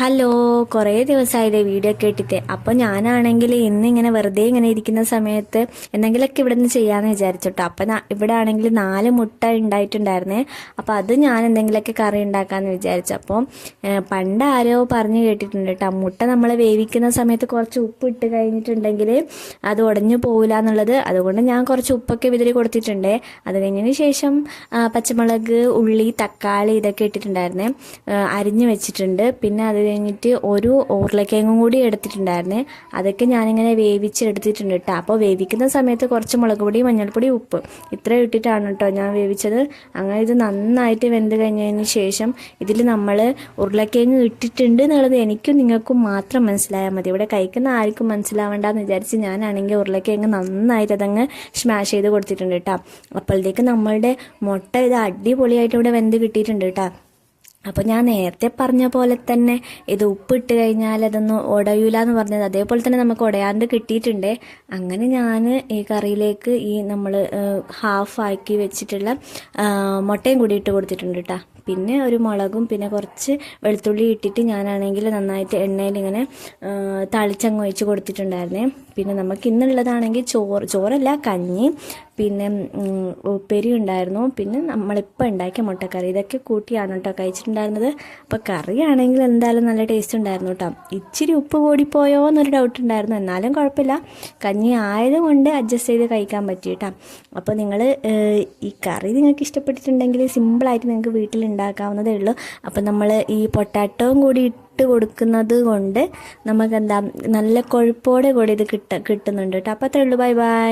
Hello, കുറേ ദിവസമായില്ലേ video ഒക്കെ ഇട്ടിട്ട്. അപ്പോൾ ഞാനാണെങ്കിൽ ഇന്നിങ്ങനെ വെറുതെ ഇങ്ങനെ ഇരിക്കുന്ന സമയത്ത് എന്തെങ്കിലുമൊക്കെ ഇവിടെ നിന്ന് ചെയ്യാമെന്ന് വിചാരിച്ചിട്ടോ. അപ്പം ഇവിടെ ആണെങ്കിൽ 4 മുട്ട ഉണ്ടായിട്ടുണ്ടായിരുന്നേ. അപ്പോൾ അത് ഞാൻ എന്തെങ്കിലുമൊക്കെ കറി ഉണ്ടാക്കാമെന്ന് വിചാരിച്ചു. അപ്പോൾ പണ്ട് ആരോ പറഞ്ഞു കേട്ടിട്ടുണ്ട് കേട്ടോ, മുട്ട നമ്മൾ വേവിക്കുന്ന സമയത്ത് കുറച്ച് ഉപ്പ് ഇട്ട് കഴിഞ്ഞിട്ടുണ്ടെങ്കിൽ അത് ഉടഞ്ഞു പോകില്ല എന്നുള്ളത്. അതുകൊണ്ട് ഞാൻ കുറച്ച് ഉപ്പൊക്കെ വിതറി കൊടുത്തിട്ടുണ്ട്. അത് കഴിഞ്ഞതിന് ശേഷം പച്ചമുളക്, ഉള്ളി, തക്കാളി ഇതൊക്കെ ഇട്ടിട്ടുണ്ടായിരുന്നേ, അരിഞ്ഞു വെച്ചിട്ടുണ്ട്. പിന്നെ അത് കഴിഞ്ഞിട്ട് ഒരു ഉരുളക്കിഴങ്ങും കൂടി എടുത്തിട്ടുണ്ടായിരുന്നേ. അതൊക്കെ ഞാനിങ്ങനെ വേവിച്ചെടുത്തിട്ടുണ്ട് കേട്ടോ. അപ്പോൾ വേവിക്കുന്ന സമയത്ത് കുറച്ച് മുളക് പൊടി, മഞ്ഞൾപ്പൊടി, ഉപ്പ് ഇത്രയും ഇട്ടിട്ടാണ് കേട്ടോ ഞാൻ വേവിച്ചത്. അങ്ങനെ ഇത് നന്നായിട്ട് വെന്ത് കഴിഞ്ഞതിന് ശേഷം ഇതിൽ നമ്മൾ ഉരുളക്കിഴങ്ങ് ഇട്ടിട്ടുണ്ട് എന്നുള്ളത് എനിക്കും നിങ്ങൾക്കും മാത്രം മനസ്സിലായാൽ മതി. ഇവിടെ കഴിക്കുന്ന ആർക്കും മനസ്സിലാവേണ്ടെന്ന് വിചാരിച്ച് ഞാനാണെങ്കിൽ ഉരുളക്കിഴങ്ങ് നന്നായിട്ട് അതങ്ങ് സ്മാഷ് ചെയ്ത് കൊടുത്തിട്ടുണ്ട് കേട്ടോ. അപ്പോഴത്തേക്ക് നമ്മളുടെ മുട്ട ഇത് അടിപൊളിയായിട്ട് ഇവിടെ വെന്ത് കിട്ടിയിട്ടുണ്ട് കേട്ടോ. അപ്പോൾ ഞാൻ നേരത്തെ പറഞ്ഞ പോലെ തന്നെ ഇത് ഉപ്പിട്ട് കഴിഞ്ഞാൽ അതൊന്നും ഉടയൂല എന്ന് പറഞ്ഞത് അതേപോലെ തന്നെ നമുക്ക് ഉടയാണ്ട് കിട്ടിയിട്ടുണ്ട്. അങ്ങനെ ഞാൻ ഈ കറിയിലേക്ക് ഈ നമ്മൾ ഹാഫാക്കി വെച്ചിട്ടുള്ള മുട്ടയും കൂടി ഇട്ട് കൊടുത്തിട്ടുണ്ട് കേട്ടോ. പിന്നെ ഒരു മുളകും പിന്നെ കുറച്ച് വെളുത്തുള്ളി ഇട്ടിട്ട് ഞാനാണെങ്കിൽ നന്നായിട്ട് എണ്ണയിൽ ഇങ്ങനെ തളിച്ചങ്ങ് ഒഴിച്ച് കൊടുത്തിട്ടുണ്ടായിരുന്നേ. പിന്നെ നമുക്ക് ഇന്നുള്ളതാണെങ്കിൽ ചോറല്ല കഞ്ഞി, പിന്നെ ഉപ്പേരി ഉണ്ടായിരുന്നു, പിന്നെ നമ്മളിപ്പോൾ ഉണ്ടാക്കിയ മുട്ടക്കറി. ഇതൊക്കെ കൂട്ടിയാണ് കേട്ടോ കഴിച്ചിട്ടുണ്ടായിരുന്നത്. അപ്പോൾ കറിയാണെങ്കിൽ എന്തായാലും നല്ല ടേസ്റ്റ് ഉണ്ടായിരുന്നു കേട്ടോ. ഇച്ചിരി ഉപ്പ് കൂടിപ്പോയോ എന്നൊരു ഡൗട്ട് ഉണ്ടായിരുന്നു, എന്നാലും കുഴപ്പമില്ല, കഞ്ഞി ആയതുകൊണ്ട് അഡ്ജസ്റ്റ് ചെയ്ത് കഴിക്കാൻ പറ്റി കേട്ടോ. അപ്പോൾ നിങ്ങൾ ഈ കറി നിങ്ങൾക്ക് ഇഷ്ടപ്പെട്ടിട്ടുണ്ടെങ്കിൽ സിമ്പിളായിട്ട് നിങ്ങൾക്ക് വീട്ടിൽ ഉണ്ടാക്കാവുന്നതേ ഉള്ളൂ. അപ്പം നമ്മൾ ഈ പൊട്ടാറ്റോയും കൂടി ഇട്ട് കൊടുക്കുന്നത് കൊണ്ട് നമുക്കെന്താ നല്ല കൊഴുപ്പോടെ കൂടി ഇത് കിട്ടുന്നുണ്ട് കേട്ടോ. അപ്പോൾ അത്രേ ഉള്ളൂ. Bye bye.